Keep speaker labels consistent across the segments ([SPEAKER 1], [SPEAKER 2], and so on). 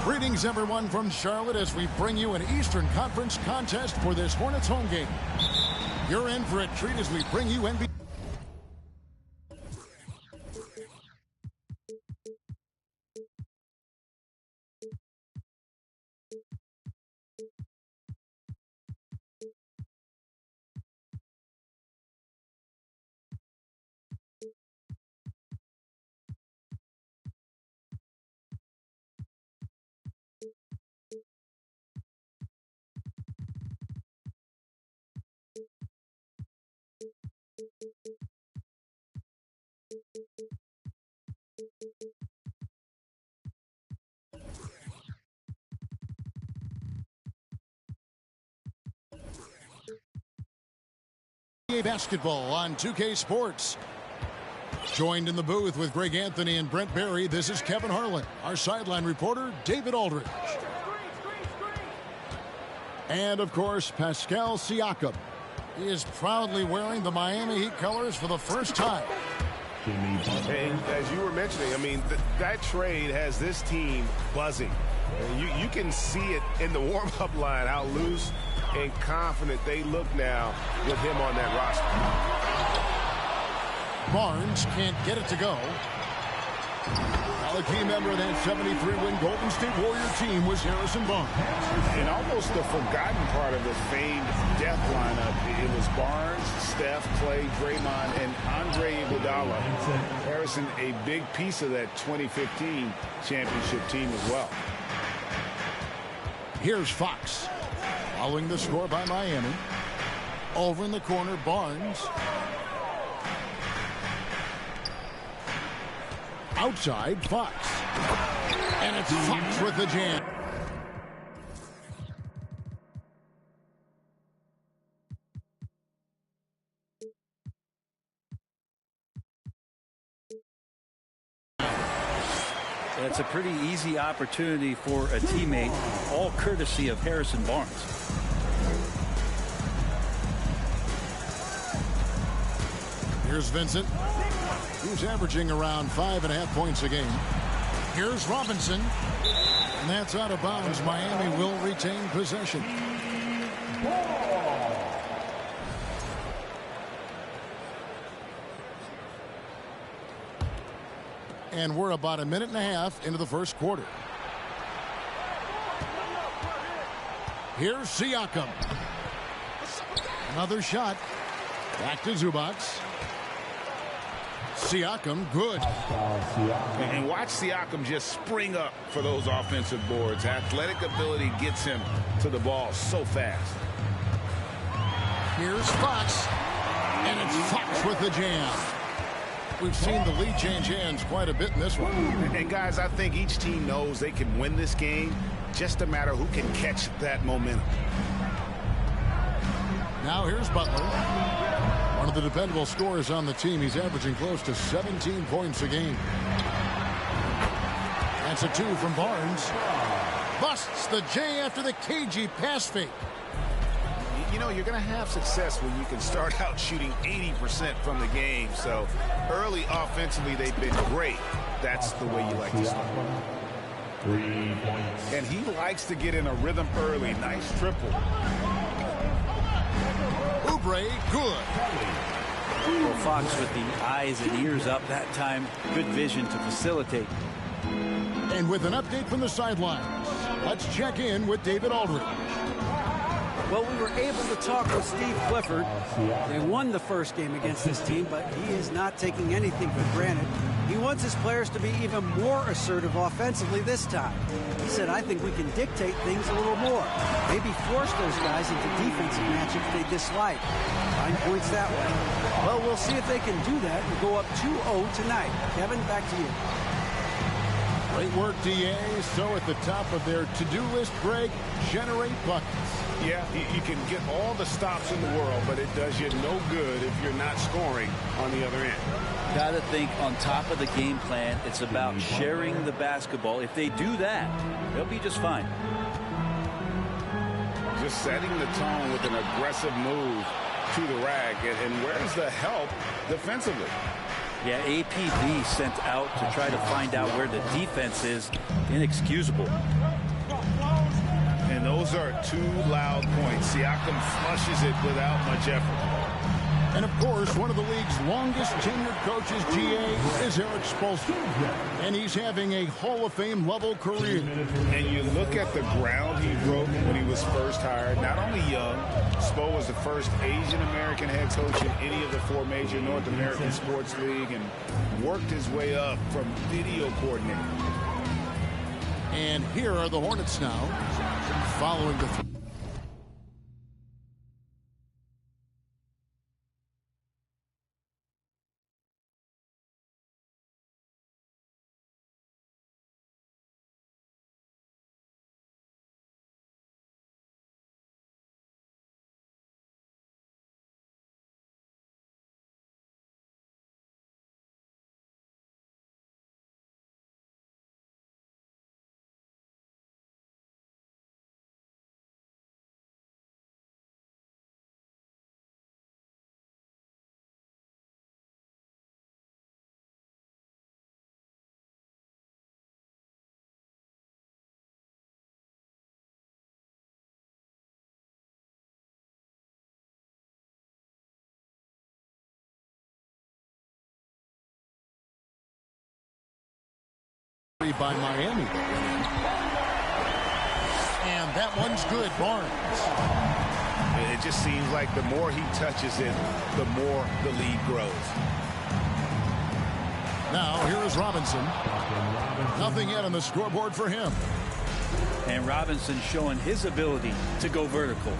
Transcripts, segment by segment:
[SPEAKER 1] Greetings, everyone, from Charlotte as we bring you an Eastern Conference contest for this Hornets home game. You're in for a treat as we bring you NBA. Basketball on 2K Sports. Joined in the booth with Greg Anthony and Brent Barry, this is Kevin Harlan. Our sideline reporter, David Aldridge. And, of course, Pascal Siakam. He is proudly wearing the Miami Heat colors for the first time.
[SPEAKER 2] And as you were mentioning, I mean, that trade has this team buzzing. You can see it in the warm-up line, how loose and confident they look now with him on that roster.
[SPEAKER 1] Barnes can't get it to go. Well, a key member of that 73-win Golden State Warrior team was Harrison Barnes.
[SPEAKER 3] And almost the forgotten part of the famed death lineup, it was Barnes, Steph, Clay, Draymond, and Andre Iguodala. Harrison, a big piece of that 2015 championship team as well.
[SPEAKER 1] Here's Fox. Following the score by Miami. Over in the corner, Barnes. Outside, Fox. And it's Fox with the jam.
[SPEAKER 4] It's a pretty easy opportunity for a teammate, all courtesy of Harrison Barnes.
[SPEAKER 1] Here's Vincent, who's averaging around 5.5 points a game. Here's Robinson, and that's out of bounds. Miami will retain possession. And we're about a minute and a half into the first quarter. Here's Siakam. Another shot. Back to Zubac. Siakam, good.
[SPEAKER 3] And watch Siakam just spring up for those offensive boards. Athletic ability gets him to the ball so fast.
[SPEAKER 1] Here's Fox. And it's Fox with the jam. We've seen the lead change hands quite a bit in this one.
[SPEAKER 3] And guys, I think each team knows they can win this game. Just a matter who can catch that momentum.
[SPEAKER 1] Now here's Butler. One of the dependable scorers on the team. He's averaging close to 17 points a game. That's a 2 from Barnes. Busts the J after the cagey pass fake.
[SPEAKER 3] You know, you're going to have success when you can start out shooting 80% from the game. So early offensively, they've been great. That's the way you like to start.
[SPEAKER 5] 3 points.
[SPEAKER 3] And he likes to get in a rhythm early. Nice triple.
[SPEAKER 1] Oubre, good.
[SPEAKER 4] Well, Fox with the eyes and ears up that time. Good vision to facilitate.
[SPEAKER 1] And with an update from the sidelines, let's check in with David Aldridge.
[SPEAKER 6] Well, we were able to talk with Steve Clifford. They won the first game against this team, but he is not taking anything for granted. He wants his players to be even more assertive offensively this time. He said, I think we can dictate things a little more. Maybe force those guys into defensive matchups they dislike. Find points that way. Well, we'll see if they can do that and go up 2-0 tonight. Kevin, back to you.
[SPEAKER 1] Great work, DA. So at the top of their to-do list, Greg, generate buckets.
[SPEAKER 3] Yeah, you can get all the stops in the world, but it does you no good if you're not scoring on the other end.
[SPEAKER 4] Got to think on top of the game plan, it's about sharing the basketball. If they do that, they'll be just fine.
[SPEAKER 3] Just setting the tone with an aggressive move to the rack. And where's the help defensively?
[SPEAKER 4] Yeah, APB sent out to try to find out where the defense is. Inexcusable.
[SPEAKER 3] And those are 2 loud points. Siakam flushes it without much effort.
[SPEAKER 1] And, of course, one of the league's longest tenured coaches, GA, is Eric Spoelstra. And he's having a Hall of Fame level career.
[SPEAKER 3] And you look at the ground he broke when he was first hired. Not only young, Spo was the first Asian-American head coach in any of the 4 major North American sports league and worked his way up from video coordinator.
[SPEAKER 1] And here are the Hornets now, following the by Miami. And that one's good. Barnes.
[SPEAKER 2] It just seems like the more he touches it, the more the lead grows.
[SPEAKER 1] Now here is Robinson. Nothing yet on the scoreboard for him.
[SPEAKER 4] And Robinson showing his ability to go vertical.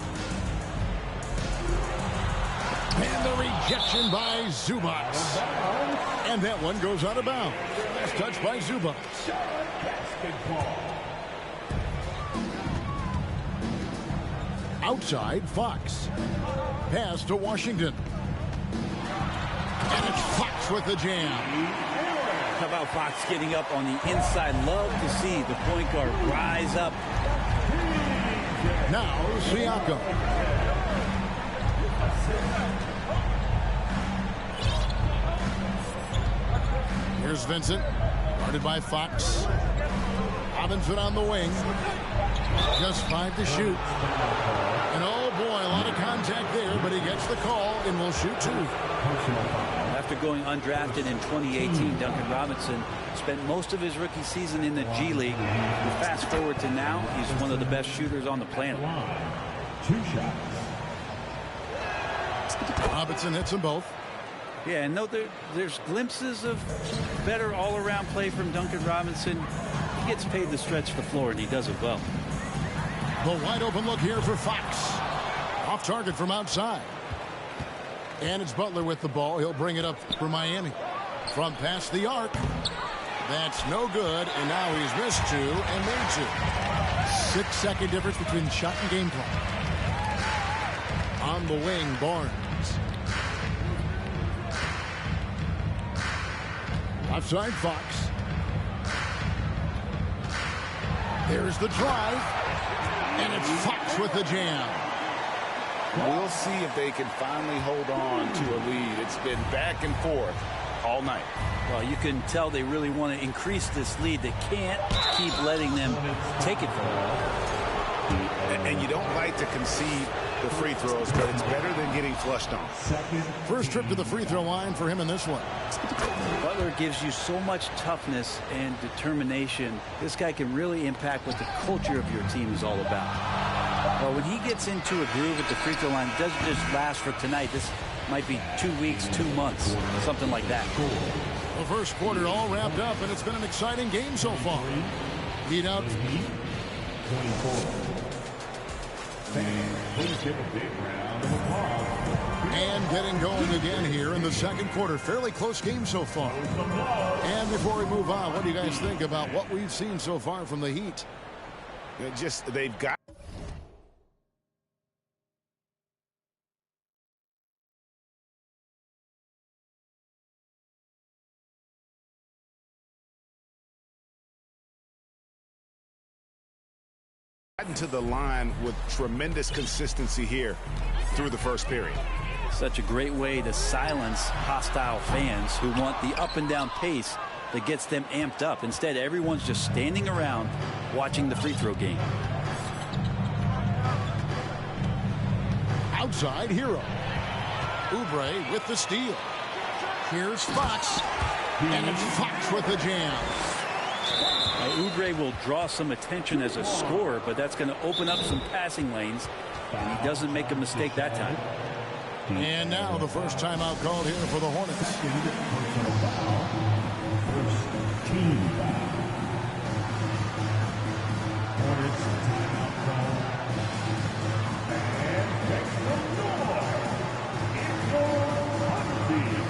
[SPEAKER 1] And the rejection by Zubac. And that one goes out of bounds. Last touch by Zubac. Outside, Fox. Pass to Washington. And it's Fox with the jam.
[SPEAKER 4] How about Fox getting up on the inside? Love to see the point guard rise up.
[SPEAKER 1] Now Siakam. Here's Vincent. Guarded by Fox. Robinson on the wing. Just 5 to shoot. And oh boy, a lot of contact there, but he gets the call and will shoot 2.
[SPEAKER 4] After going undrafted in 2018, Duncan Robinson spent most of his rookie season in the G League. And fast forward to now, he's one of the best shooters on the planet.
[SPEAKER 5] 2 shots.
[SPEAKER 1] Robinson hits them both.
[SPEAKER 4] Yeah, and no, there's glimpses of better all-around play from Duncan Robinson. He gets paid to stretch the floor, and he does it well.
[SPEAKER 1] The wide open look here for Fox. Off target from outside. And it's Butler with the ball. He'll bring it up for Miami. From past the arc. That's no good. And now he's missed 2 and made 2. 6-second difference between shot and game clock. On the wing, Barnes. Outside Fox. There's the drive. And it's Fox with the jam.
[SPEAKER 3] We'll see if they can finally hold on to a lead. It's been back and forth all night.
[SPEAKER 4] Well, you can tell they really want to increase this lead. They can't keep letting them take it from them.
[SPEAKER 2] And you don't like to concede the free throws, but it's better than getting flushed on.
[SPEAKER 1] First trip to the free throw line for him in this one.
[SPEAKER 4] Butler gives you so much toughness and determination. This guy can really impact what the culture of your team is all about. Well, when he gets into a groove at the free throw line, it doesn't just last for tonight. This might be 2 weeks, 2 months, something like that.
[SPEAKER 1] The first quarter all wrapped up, and it's been an exciting game so far. Lead out.
[SPEAKER 5] 24. Please give a big round of applause.
[SPEAKER 1] And getting going again here in the second quarter. Fairly close game so far. And before we move on, what do you guys think about what we've seen so far from the Heat?
[SPEAKER 2] They've got. To the line with tremendous consistency here through the first period.
[SPEAKER 4] Such a great way to silence hostile fans who want the up and down pace that gets them amped up. Instead, everyone's just standing around watching the free throw game.
[SPEAKER 1] Outside Hero. Oubre with the steal. Here's Fox. And it's Fox with the jam.
[SPEAKER 4] Oubre will draw some attention as a scorer, but that's going to open up some passing lanes, and he doesn't make a mistake that time.
[SPEAKER 1] And now the first timeout called here for the Hornets.
[SPEAKER 5] First team foul. Hornets timeout call. And next from Noah, it's your Humphrey.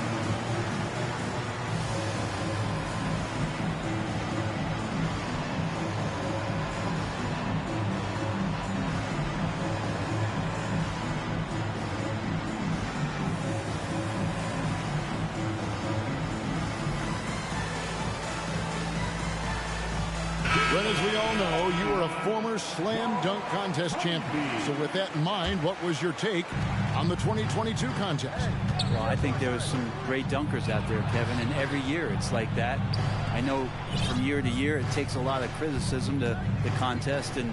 [SPEAKER 1] But as we all know, you are a former slam dunk contest champion. So with that in mind, what was your take on the 2022 contest?
[SPEAKER 4] Well, I think there was some great dunkers out there, Kevin, and every year it's like that. I know from year to year it takes a lot of criticism to the contest, and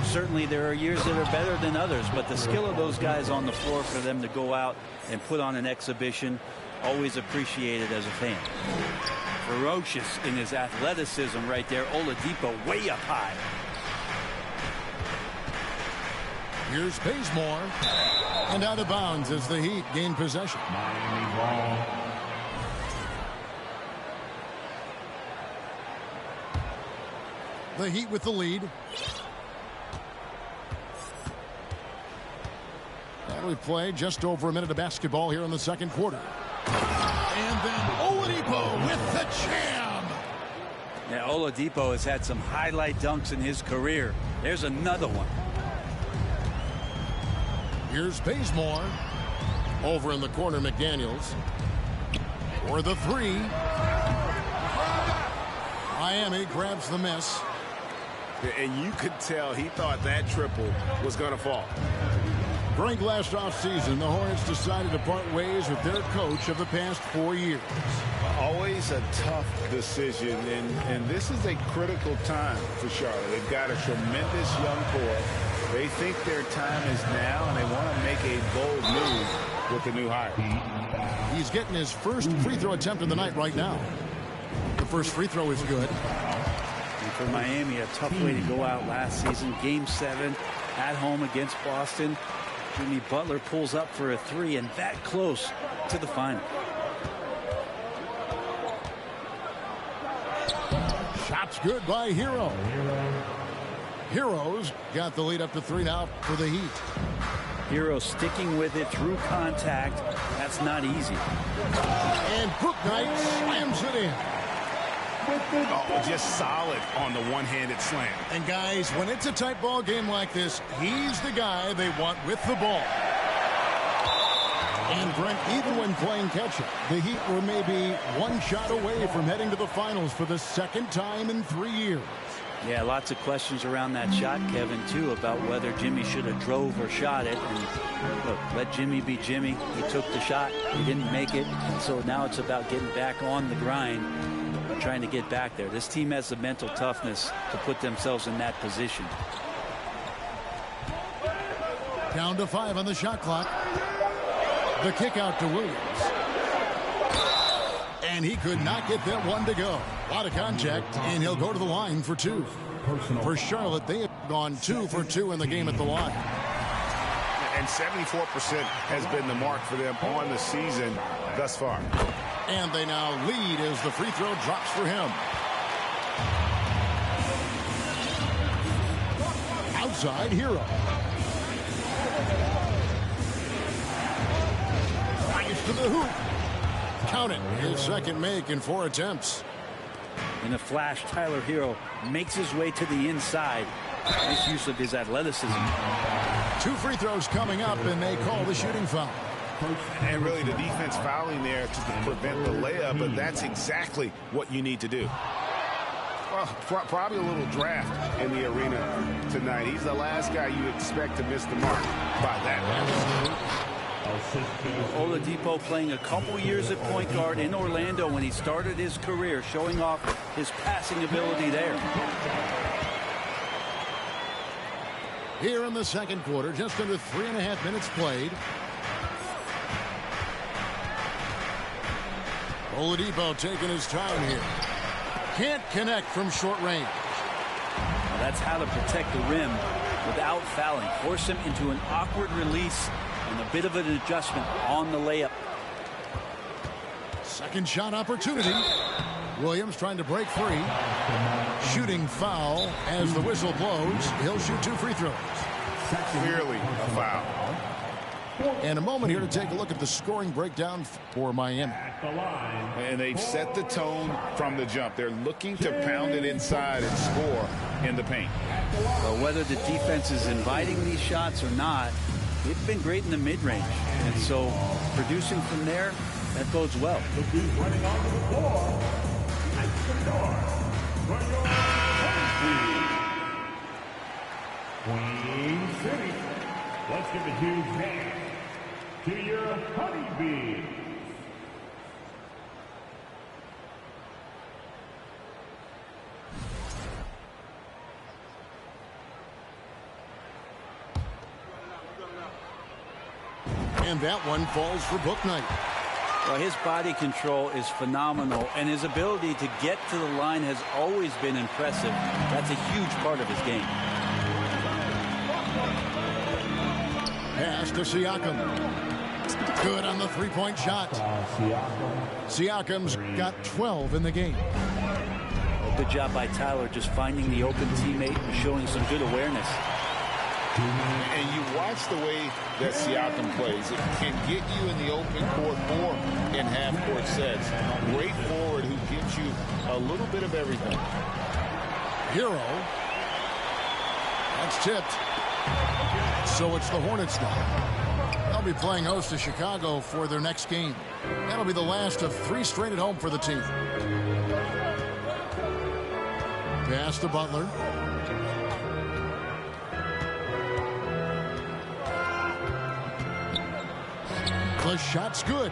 [SPEAKER 4] certainly there are years that are better than others, but the skill of those guys on the floor for them to go out and put on an exhibition always appreciated as a fan. Ferocious in his athleticism right there. Oladipo way up high.
[SPEAKER 1] Here's Bazemore. And out of bounds as the Heat gain possession.
[SPEAKER 5] Miami ball.
[SPEAKER 1] The Heat with the lead. And we play just over a minute of basketball here in the second quarter. And then Oladipo with the jam.
[SPEAKER 4] Yeah, Oladipo has had some highlight dunks in his career. There's another one.
[SPEAKER 1] Here's Bazemore. Over in the corner, McDaniels. For the three. Miami grabs the miss.
[SPEAKER 2] And you could tell he thought that triple was going to fall.
[SPEAKER 1] During last offseason, the Hornets decided to part ways with their coach of the past 4 years.
[SPEAKER 3] Always a tough decision, and this is a critical time for Charlotte. They've got a tremendous young core. They think their time is now, and they want to make a bold move with the new hire.
[SPEAKER 1] He's getting his first free throw attempt of the night right now. The first free throw is good.
[SPEAKER 4] And for Miami, a tough way to go out last season. Game 7 at home against Boston. Jimmy Butler pulls up for a three, and that close to the final.
[SPEAKER 1] Shots good by Hero. Hero's got the lead up to 3 now for the Heat.
[SPEAKER 4] Hero sticking with it through contact. That's not easy.
[SPEAKER 1] And Bouknight slams it in.
[SPEAKER 2] Oh, just solid on the one-handed slam.
[SPEAKER 1] And guys, when it's a tight ball game like this, he's the guy they want with the ball. And Brent, even when playing catch-up, the Heat were maybe one shot away from heading to the finals for the second time in 3 years.
[SPEAKER 4] Yeah, lots of questions around that shot, Kevin, too, about whether Jimmy should have drove or shot it. And look, let Jimmy be Jimmy. He took the shot. He didn't make it. So now it's about getting back on the grind, trying to get back there. This team has the mental toughness to put themselves in that position.
[SPEAKER 1] Down to 5 on the shot clock. The kick out to Williams. And he could not get that one to go. A lot of contact, and he'll go to the line for 2. For Charlotte, they have gone 2 for 2 in the game at the line.
[SPEAKER 2] And 74% has been the mark for them on the season thus far.
[SPEAKER 1] And they now lead as the free throw drops for him. Outside, Hero. Nice to the hoop. Count it. His second make in 4 attempts.
[SPEAKER 4] In a flash, Tyler Hero makes his way to the inside. Nice use of his athleticism.
[SPEAKER 1] 2 free throws coming up, and they call the shooting foul.
[SPEAKER 2] And really the defense fouling there to prevent the layup, but that's exactly what you need to do. Well, probably a little draft in the arena tonight. He's the last guy you expect to miss the mark by that.
[SPEAKER 4] Oladipo playing a couple years at point guard in Orlando when he started his career, showing off his passing ability there.
[SPEAKER 1] Here in the second quarter, just under 3.5 minutes played. Oladipo taking his time here. Can't connect from short range.
[SPEAKER 4] Now that's how to protect the rim without fouling. Force him into an awkward release and a bit of an adjustment on the layup.
[SPEAKER 1] Second shot opportunity. Williams trying to break free. Shooting foul as the whistle blows. He'll shoot 2 free throws.
[SPEAKER 2] Clearly a foul.
[SPEAKER 1] And a moment here to take a look at the scoring breakdown for Miami.
[SPEAKER 3] And they've set the tone from the jump. They're looking to pound it inside and score in the paint.
[SPEAKER 4] Well, whether the defense is inviting these shots or not, they've been great in the mid-range. And so producing from there, that bodes well.
[SPEAKER 5] Running onto the floor, Queen City. Let's give a huge hand to your honeybees.
[SPEAKER 1] And that one falls for Bouknight.
[SPEAKER 4] Well, his body control is phenomenal, and his ability to get to the line has always been impressive. That's a huge part of his game.
[SPEAKER 1] Pass to Siakam. Good on the three-point shot. Siakam's got 12 in the game.
[SPEAKER 4] Good job by Tyler just finding the open teammate and showing some good awareness.
[SPEAKER 3] And you watch the way that Siakam plays. It can get you in the open court or in half-court sets. Great forward who gives you a little bit of everything.
[SPEAKER 1] Hero. That's tipped. So it's the Hornets now. They'll be playing host to Chicago for their next game. That'll be the last of 3 straight at home for the team. Pass to Butler. The shot's good.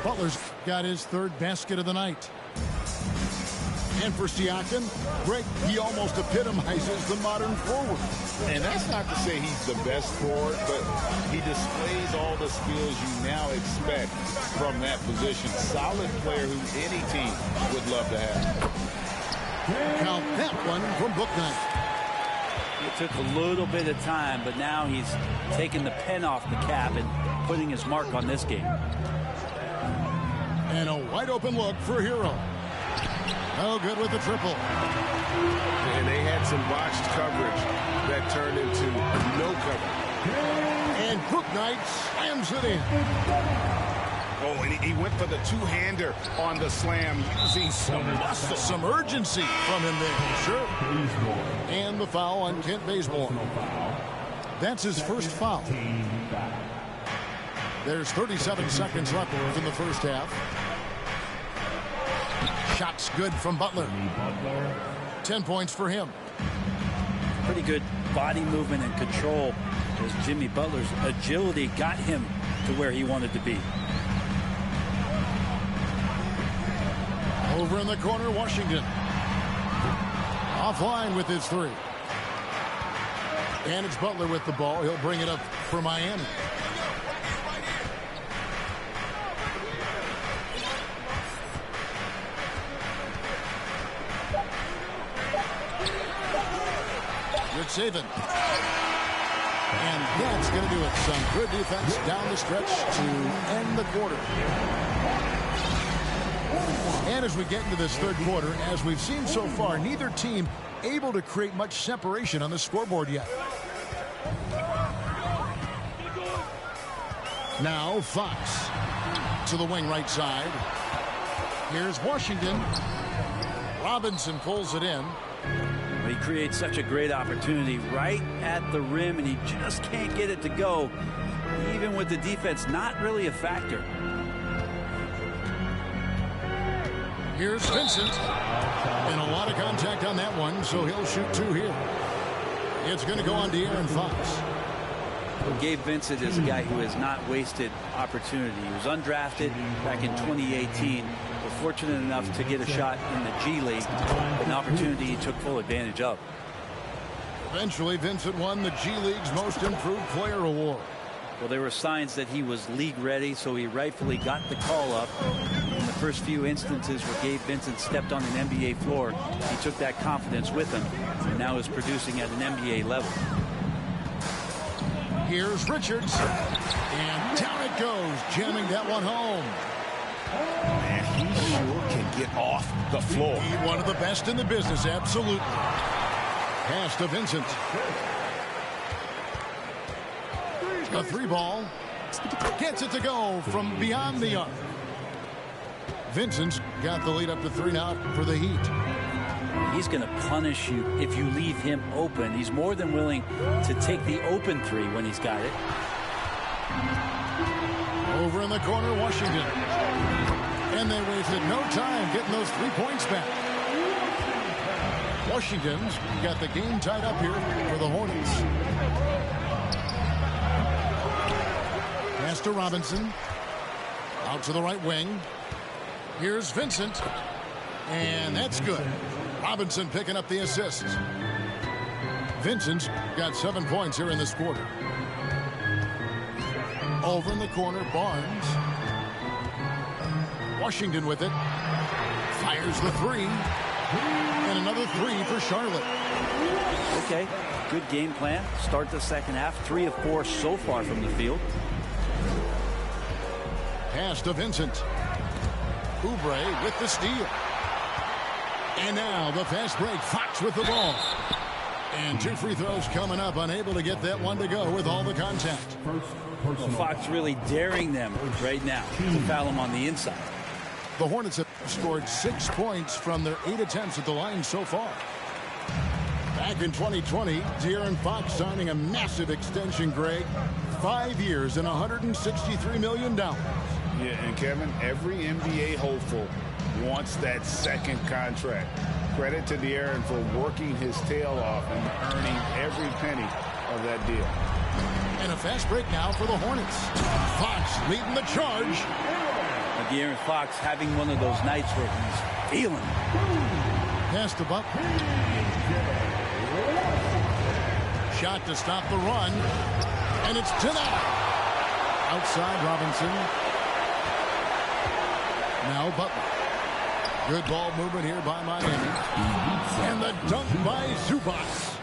[SPEAKER 1] Butler's got his 3rd basket of the night. And for Siakam, Greg, he almost epitomizes the modern forward.
[SPEAKER 3] And that's not to say he's the best forward, but he displays all the skills you now expect from that position. Solid player who any team would love to have.
[SPEAKER 1] Count that one from Bouknight.
[SPEAKER 4] It took a little bit of time, but now he's taking the pen off the cap and putting his mark on this game.
[SPEAKER 1] And a wide open look for Hero. Oh, good with the triple.
[SPEAKER 2] And they had some botched coverage that turned into no cover.
[SPEAKER 1] And Bouknight slams it in.
[SPEAKER 2] Oh, and he went for the two-hander on the slam, using some muscle.
[SPEAKER 1] Some urgency from him there, sure. And the foul on Kent Bazemore. That's his first foul. There's 37 seconds left in the first half. Shot's good from Butler. 10 points for him.
[SPEAKER 4] Pretty good body movement and control as Jimmy Butler's agility got him to where he wanted to be.
[SPEAKER 1] Over in the corner, Washington. Offline with his 3. And it's Butler with the ball. He'll bring it up for Miami. Good saving. And that's going to do it. Some good defense down the stretch to end the quarter. And as we get into this 3rd quarter, as we've seen so far, neither team able to create much separation on the scoreboard yet. Now Fox to the wing right side. Here's Washington. Robinson pulls it in.
[SPEAKER 4] He creates such a great opportunity right at the rim, and he just can't get it to go, even with the defense not really a factor.
[SPEAKER 1] Here's Vincent. And a lot of contact on that one, so he'll shoot 2 here. It's going to go on De'Aaron Fox.
[SPEAKER 4] Well, Gabe Vincent is a guy who has not wasted opportunity. He was undrafted back in 2018. Was fortunate enough to get a shot in the G League, an opportunity he took full advantage of.
[SPEAKER 1] Eventually, Vincent won the G League's Most Improved Player award.
[SPEAKER 4] Well, there were signs that he was league ready, so he rightfully got the call up. In the first few instances where Gabe Vincent stepped on an NBA floor, he took that confidence with him and now is producing at an NBA level.
[SPEAKER 1] Here's Richards. And down it goes, jamming that one home.
[SPEAKER 3] Man, he sure can get off the floor.
[SPEAKER 1] He's one of the best in the business, absolutely. Pass to Vincent. A 3 ball. Gets it to go from beyond the arc. Vincent's got the lead up to 3 now for the Heat.
[SPEAKER 4] He's going to punish you if you leave him open. He's more than willing to take the open 3 when he's got it.
[SPEAKER 1] Over in the corner, Washington. And they wasted no time getting those 3 points back. Washington's got the game tied up here for the Hornets. Pass to Robinson. Out to the right wing. Here's Vincent. And that's good. Robinson picking up the assist. Vincent's got 7 points here in this quarter. Over in the corner, Barnes. Washington with it. Fires the three. And another three for Charlotte.
[SPEAKER 4] Okay, good game plan. Start the second half. 3 of 4 so far from the field.
[SPEAKER 1] Pass to Vincent. Oubre with the steal. And now the fast break. Fox with the ball. And 2 free throws coming up. Unable to get that one to go with all the contact.
[SPEAKER 4] Well, Fox really daring them right now to foul him on the inside.
[SPEAKER 1] The Hornets have scored 6 points from their 8 attempts at the line so far. Back in 2020, De'Aaron Fox signing a massive extension, Greg. 5 years and $163 million.
[SPEAKER 3] Yeah, and Kevin, every NBA hopeful wants that second contract. Credit to De'Aaron for working his tail off and earning every penny of that deal.
[SPEAKER 1] And a fast break now for the Hornets. Fox leading the charge.
[SPEAKER 4] De'Aaron Fox having one of those nights where he's feeling.
[SPEAKER 1] Pass to Butler. Shot to stop the run. And it's denied. Outside Robinson. Now Butler. Good ball movement here by Miami. And the dunk by Zubac.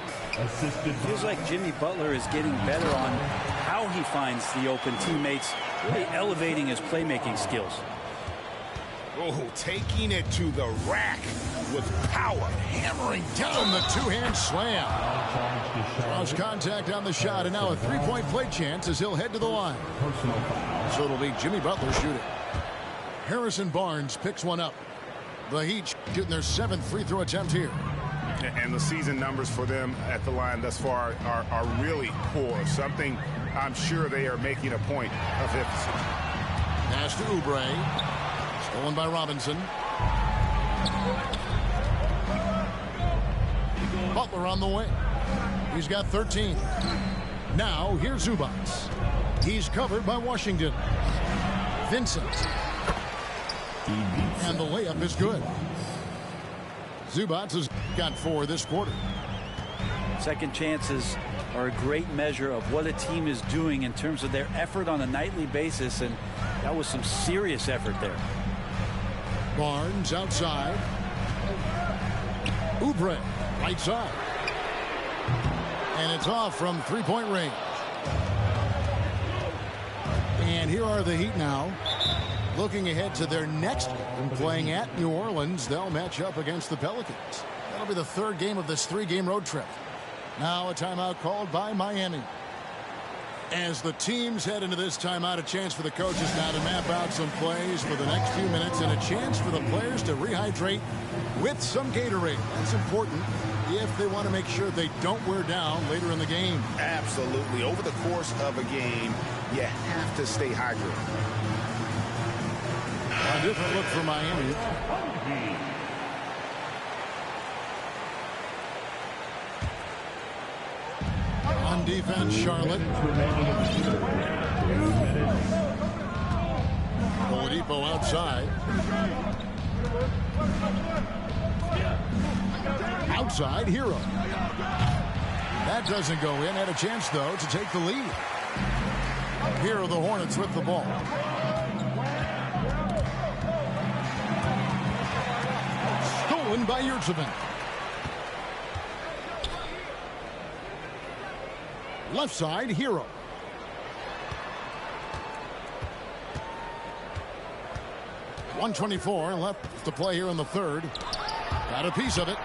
[SPEAKER 4] Feels like Jimmy Butler is getting better on how he finds the open teammates, really elevating his playmaking skills.
[SPEAKER 2] Oh, taking it to the rack with power.
[SPEAKER 1] Hammering down the two-hand slam. Draws contact on the shot, and now a three-point play chance as he'll head to the line. So it'll be Jimmy Butler shooting. Harrison Barnes picks one up. The Heat getting their 7th free throw attempt here.
[SPEAKER 2] And the season numbers for them at the line thus far are really poor. Something I'm sure they are making a point of emphasis.
[SPEAKER 1] Pass to Oubre. Stolen by Robinson. Butler on the way. He's got 13. Now here's Zubac. He's covered by Washington. Vincent. And the layup is good. Zubac has got 4 this quarter.
[SPEAKER 4] Second chances are a great measure of what a team is doing in terms of their effort on a nightly basis, and that was some serious effort there.
[SPEAKER 1] Barnes outside. Oubre right side. And it's off from three-point range. And here are the Heat now. Looking ahead to their next game, playing at New Orleans. They'll match up against the Pelicans. That'll be the 3rd game of this 3-game road trip. Now a timeout called by Miami. As the teams head into this timeout, a chance for the coaches now to map out some plays for the next few minutes and a chance for the players to rehydrate with some Gatorade. That's important if they want to make sure they don't wear down later in the game.
[SPEAKER 3] Absolutely. Over the course of a game, you have to stay hydrated.
[SPEAKER 1] A different look for Miami. On defense, Charlotte. Oladipo outside. Outside, Hero. That doesn't go in. Had a chance, though, to take the lead. Here are the Hornets with the ball. Stolen by Yurtseven. Left side, Hero. .124 left to play here in the 3rd. Got a piece of it.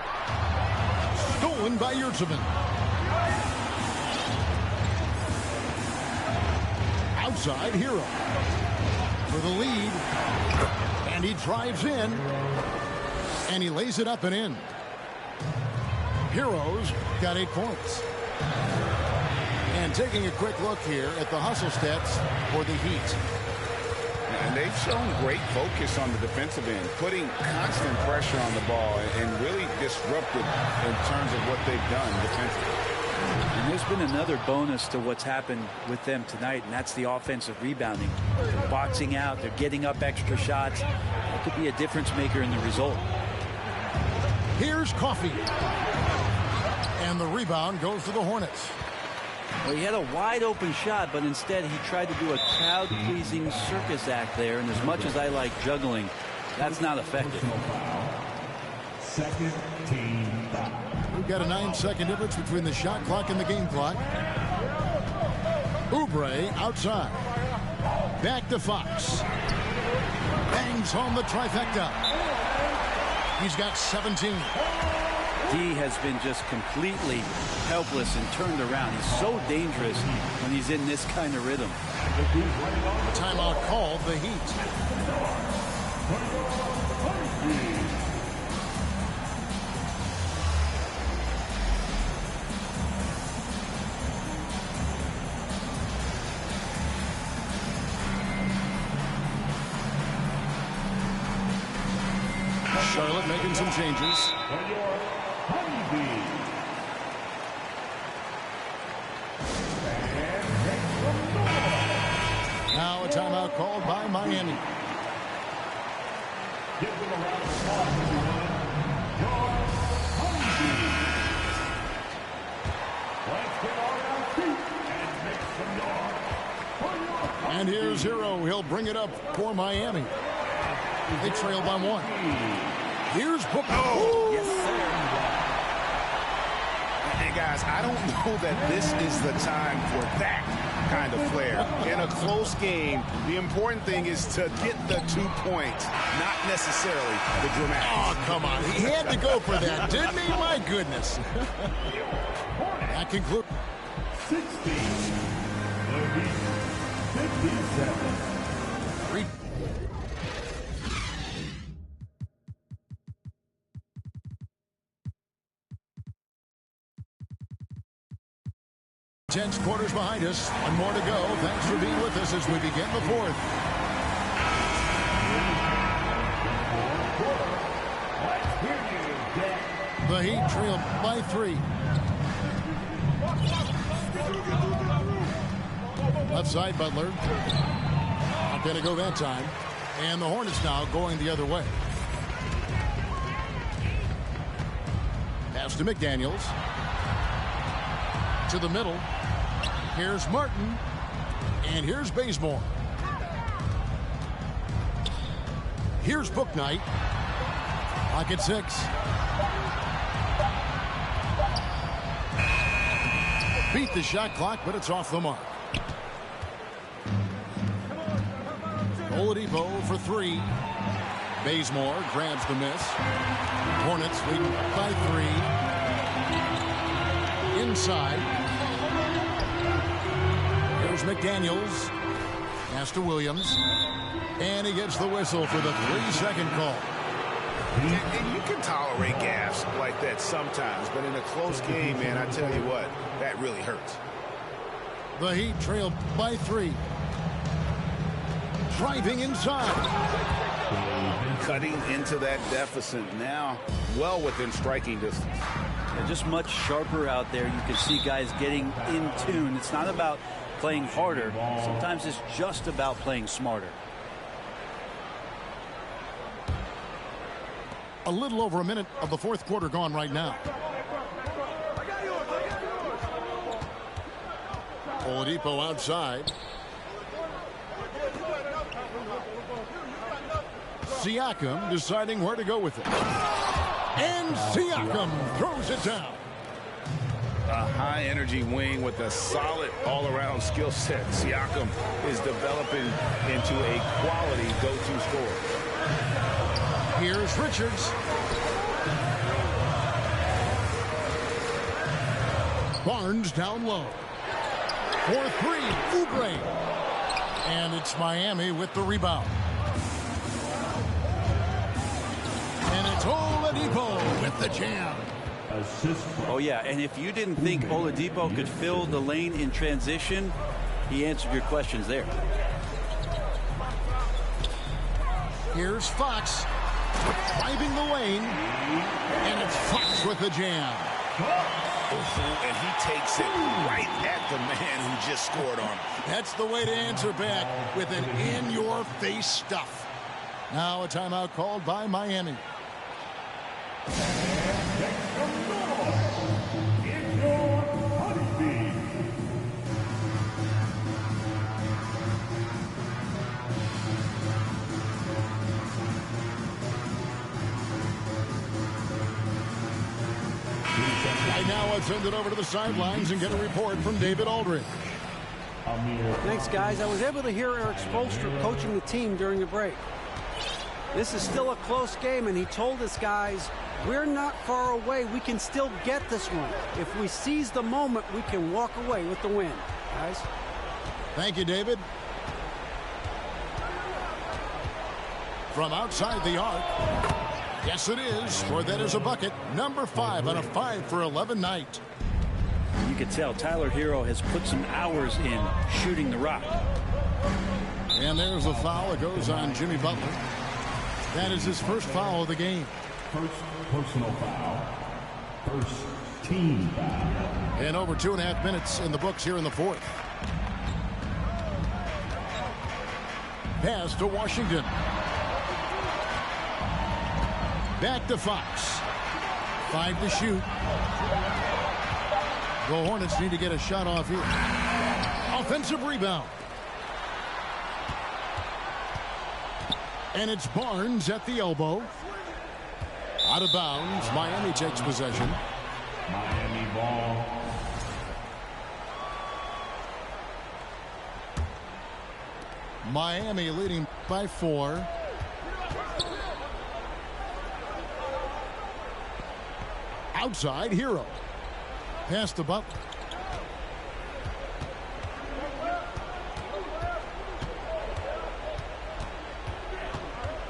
[SPEAKER 1] Stolen by Yurtseven. Outside, Hero. For the lead. And he drives in. And he lays it up and in. Hero's got 8 points. And taking a quick look here at the hustle stats for the Heat.
[SPEAKER 3] And they've shown great focus on the defensive end, putting constant pressure on the ball and really disruptive in terms of what they've done defensively.
[SPEAKER 4] And there's been another bonus to what's happened with them tonight, and that's the offensive rebounding. They're boxing out, they're getting up extra shots. That could be a difference maker in the result.
[SPEAKER 1] Here's Coffey. And the rebound goes to the Hornets.
[SPEAKER 4] Well, he had a wide open shot, but instead he tried to do a crowd-pleasing circus act there. And as much as I like juggling, that's not effective.
[SPEAKER 5] Second team foul.
[SPEAKER 1] We've got a 9-second difference between the shot clock and the game clock. Oubre outside. Back to Fox. Bangs home the trifecta. He's got 17.
[SPEAKER 4] He has been just completely helpless and turned around. He's so dangerous when he's in this kind of rhythm.
[SPEAKER 1] Timeout called, the Heat. Charlotte making some changes. Now a timeout called by Miami.
[SPEAKER 5] Give them a round of applause, everyone. Let's get on our feet and make some noise.
[SPEAKER 1] And here's Hero. He'll bring it up for Miami. They trail by 1. Here's Booker.
[SPEAKER 2] Oh,
[SPEAKER 4] yes, sir.
[SPEAKER 2] And guys, I don't know that this is the time for that kind of flair. In a close game, the important thing is to get the 2 points, not necessarily the dramatic.
[SPEAKER 1] Oh, come on. He had to go for that, didn't he? My goodness. That concludes.
[SPEAKER 5] 16. The Heat, 57.
[SPEAKER 1] Tense quarters behind us. One more to go. Thanks for being with us as we begin the 4th. The Heat trail by 3. Left side, Butler. Not going to go that time. And the Hornets now going the other way. Pass to McDaniels. To the middle. Here's Martin. And here's Bazemore. Here's Bouknight. Pocket 6. Beat the shot clock, but it's off the mark. Oladipo for 3. Bazemore grabs the miss. Hornets lead by 3. Inside. Here's McDaniels. Pass to Williams. And he gets the whistle for the 3-second call.
[SPEAKER 2] And you can tolerate gaffes like that sometimes, but in a close game, man, I tell you what, that really hurts.
[SPEAKER 1] The Heat trail by 3. Driving inside.
[SPEAKER 3] Cutting into that deficit now, well within striking distance.
[SPEAKER 4] They're just much sharper out there. You can see guys getting in tune. It's not about playing harder. Sometimes it's just about playing smarter.
[SPEAKER 1] A little over a minute of the 4th quarter gone right now. Oladipo outside. Siakam deciding where to go with it. And Siakam throws it down.
[SPEAKER 3] A high-energy wing with a solid all-around skill set. Siakam is developing into a quality go-to scorer.
[SPEAKER 1] Here's Richards. Barnes down low. For 3, Oubre. And it's Miami with the rebound. And it's Oladipo with the jam.
[SPEAKER 4] Oh, yeah, and if you didn't think Oladipo could fill the lane in transition, he answered your questions there.
[SPEAKER 1] Here's Fox driving the lane, and it's Fox with the jam.
[SPEAKER 2] And he takes it right at the man who just scored on him.
[SPEAKER 1] That's the way to answer back, with an in-your-face stuff. Now a timeout called by Miami. now let's send it over to the sidelines and get a report from David Aldridge.
[SPEAKER 6] Thanks, guys. I was able to hear Eric Spoelstra coaching the team during the break. This is still a close game, and he told his guys, we're not far away. We can still get this one. If we seize the moment, we can walk away with the win. Guys?
[SPEAKER 1] Thank you, David. From outside the arc. Yes, it is, for that is a bucket. Number 5 on a 5-for-11 night.
[SPEAKER 4] You can tell Tyler Hero has put some hours in shooting the rock.
[SPEAKER 1] And there's a foul. It goes on Jimmy Butler. That is his first foul of the game.
[SPEAKER 5] First personal foul. First team foul.
[SPEAKER 1] And over 2.5 minutes in the books here in the fourth. Pass to Washington. Back to Fox. 5 to shoot. The Hornets need to get a shot off here. Offensive rebound. And it's Barnes at the elbow. Out of bounds. Miami takes possession.
[SPEAKER 5] Miami ball.
[SPEAKER 1] Miami leading by 4. Outside, Hero. Pass to Butler.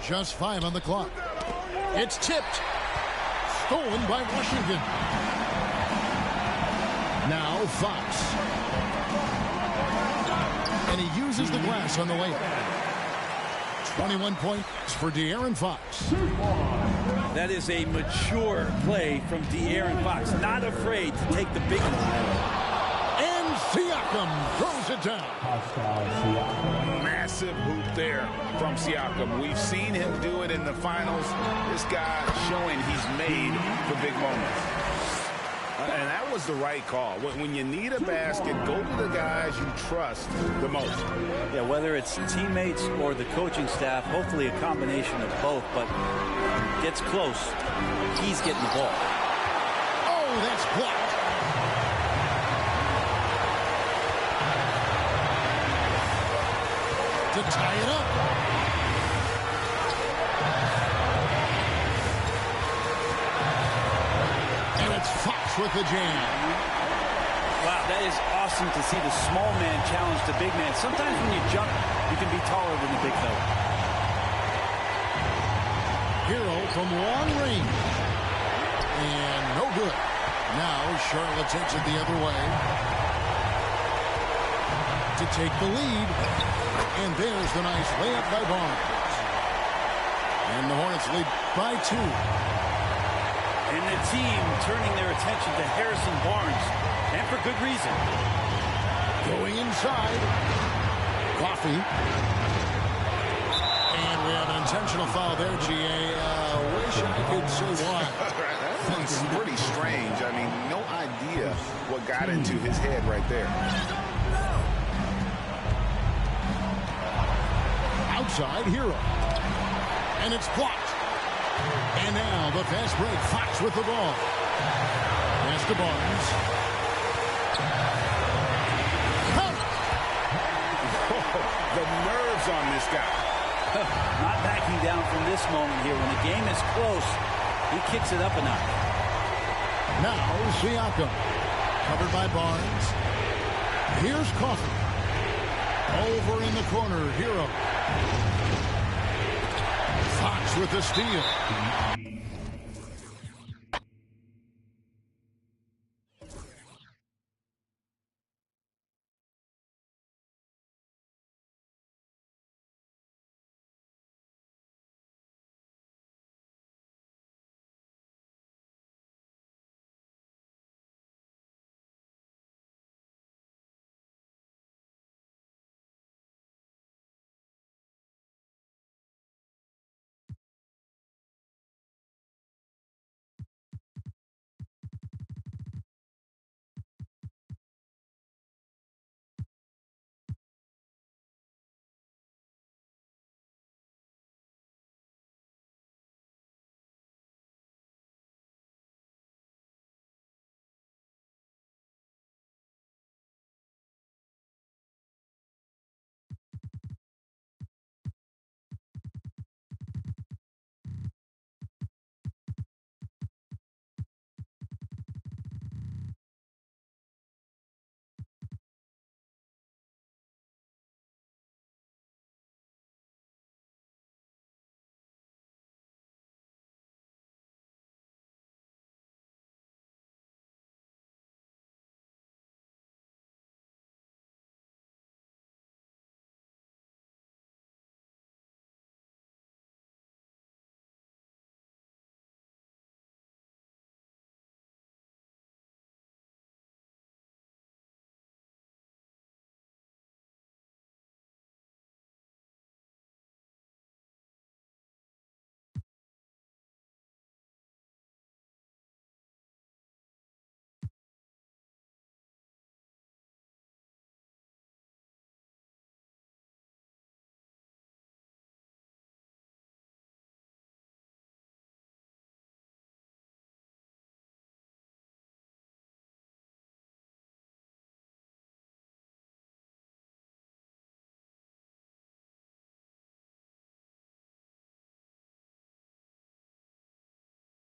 [SPEAKER 1] Just 5 on the clock. It's tipped. Stolen by Washington. Now Fox. And he uses the glass on the way. 21 points for De'Aaron Fox.
[SPEAKER 4] That is a mature play from De'Aaron Fox. Not afraid to take the big one.
[SPEAKER 1] And Siakam throws it down.
[SPEAKER 3] Massive hoop there from Siakam. We've seen him do it in the finals. This guy showing he's made for big moments. And that was the right call. When you need a basket, go to the guys you trust the most.
[SPEAKER 4] Yeah, whether it's teammates or the coaching staff, hopefully a combination of both, but gets close. He's getting the ball.
[SPEAKER 1] Oh, that's blocked. To tie it up. And it's Fox with the jam.
[SPEAKER 4] Wow, that is awesome to see the small man challenge the big man. Sometimes when you jump, you can be taller than the big fella.
[SPEAKER 1] Hero from long range. And no good. Now Charlotte takes it the other way. To take the lead. And there's the nice layup by Barnes. And the Hornets lead by 2.
[SPEAKER 4] And the team turning their attention to Harrison Barnes. And for good reason.
[SPEAKER 1] Going inside. Coffee. And we have an intentional foul there, G.A. Wish I could say why.
[SPEAKER 2] That's pretty strange. I mean, no idea what got into his head right there.
[SPEAKER 1] Outside, Hero. And it's blocked. And now the fast break. Fox with the ball. Pass to Barnes.
[SPEAKER 3] The nerves on this guy.
[SPEAKER 4] Not backing down from this moment here. When the game is close, he kicks it up a notch.
[SPEAKER 1] Now Siakam. Covered by Barnes. Here's Coffee. Over in the corner, Hero. Fox with the steal.